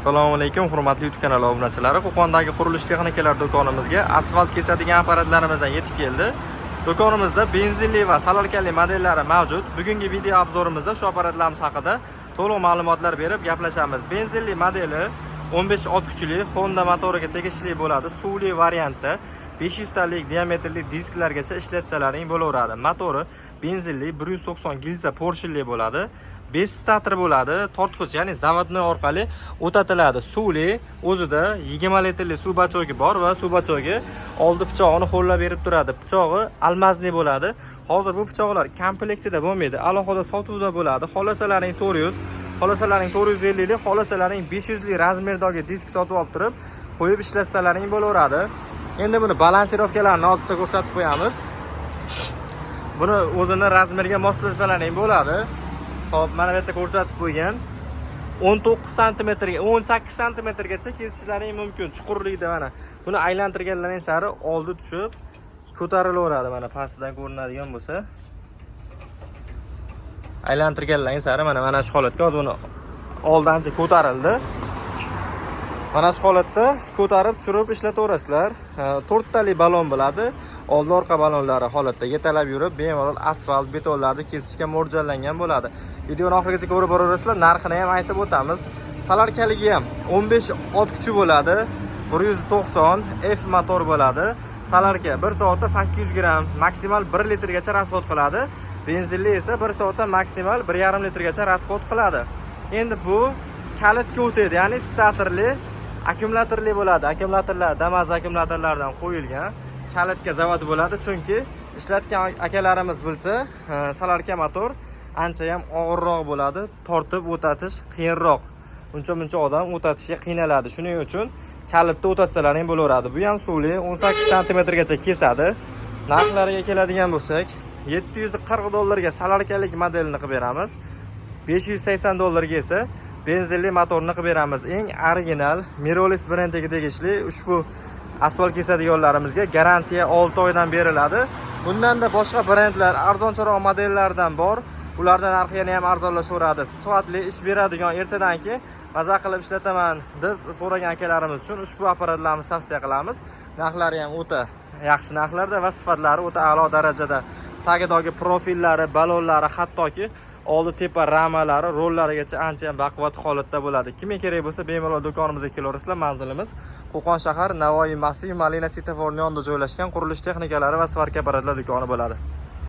Assalomu alaykum, hurmatli YouTube kanali obunachilari. Qo'qondagi qurilish texnikalar do'konimizga asfalt kesadigan apparatlarimizdan yetib keldi. Do'konimizda benzinli va salarkali modellari mavjud. Bugungi video obzorimizda shu apparatlarimiz haqida to'liq ma'lumotlar berib gaplashamiz. Benzinli modeli 15 ot kuchli Honda motoriga tegishli bo'ladi. Suvli variantda 500 talik diametrli disklargacha ishlatsalaring bo'laveradi. Motori benzinli 190 gilza porshilli bo'ladi. 5 stator bo'ladi. Tortqich, ya'ni zavodnoy orqali o'tatiladi. Suvli, o'zida 20 litrli suv bachogi bor va suv bachogi oldi pichog'ini qo'llab berib turadi. Pichog'i almazli bo'ladi. Hozir bu pichoqlar komplektida bo'lmaydi, alohida sotuvda bo'ladi. Xolasalaring 400, xolasalaring 450 lik, xolasalaring 500 lik razmerdagi disk sotib olib turib, qo'yib ishlatsalaring bo'laveradi. Endi buni balansirovkalarini oldida ko'rsatib qo'yamiz. Buni o'zini razmerga moslasalaring bo'ladi. Hop, mana bu yerda ko'rsatib qo'ygan. 19 sm ga 18 sm gacha kesishlaring mumkin chuqurlikda mana. Buni aylantirganlaring sari oldi tushib ko'tarilaveradi. Mana pastdan ko'rinadigan bo'lsa. Aylantirganlaring sari mana shu holatga hozir buni oldancha ko'tarildi. Mana shu holatda ko'tarib tushirib ishlataverasizlar. 4 tali balon bo'ladi. Oldi orqa balonlari holatda yetalab yurib, bemalol asfalt, betonlarni kesishga mo'ljallangan bo'ladi. Videoni oxirigacha ko'rib boraverasizlar. Narxini ham aytib o'tamiz. Salarkaligi ham 15 ot kuchi bo'ladi. 190 F motor bo'ladi. Salarka 1 soatda 800 gram, maksimal 1 litrgacha rasxod qiladi. Benzinli esa 1 soatda maksimal 1,5 litrgacha rasxod qiladi. Endi bu kalitga o'tadi, ya'ni statorli, akkumulyatorli bo'ladi. Akkumulyatorlar Damas akkumulyatorlardan qo'yilgan. Kalitga zavod bo'ladi, chunki ishlatgan akalarimiz bilsa, salarka motor ancha ham og'irroq bo'ladi, tortib o'tatish qiyinroq. Uncha odam o'tatishga qiynaladi. Shuning uchun kalitda o'tatsalaring bo'laveradi. Bu ham suvli, 18 sm gacha kesadi. Narxlariga keladigan bo'lsak, $740 salarkalik modelini qilib beramiz. $580 esa benzinli motorni qilib beramiz. Eng original Mirolis brendiga tegishli ushbu asfalt kesadiganlarimizga garantiya 6 oydan beriladi. Bundan-da boshqa brendlar arzoncharoq modellardan bor. Ulardan narxi yana ham arzonlashaveradi. Sifatli ish beradigan, ertadan keyin maza qilib ishlataman deb so'ragan akalarimiz uchun ushbu apparatlarni tavsiya qilamiz. Narxlari ham o'ta yaxshi narxlarda va sifatlari o'ta a'lo darajada. Tagidagi profillari, balonlari, hattoki oldi tepa ramalari, rollarigacha ancha ham baquvvat holatda bo'ladi. Kimga kerak bo'lsa bemalol do'konimizga kelaverasizlar. Manzilimiz Qo'qon shahar Navoiy Massiv Malina svetoforning yonida joylashgan qurilish texnikalari va svarka apparatlar do'koni bo'ladi.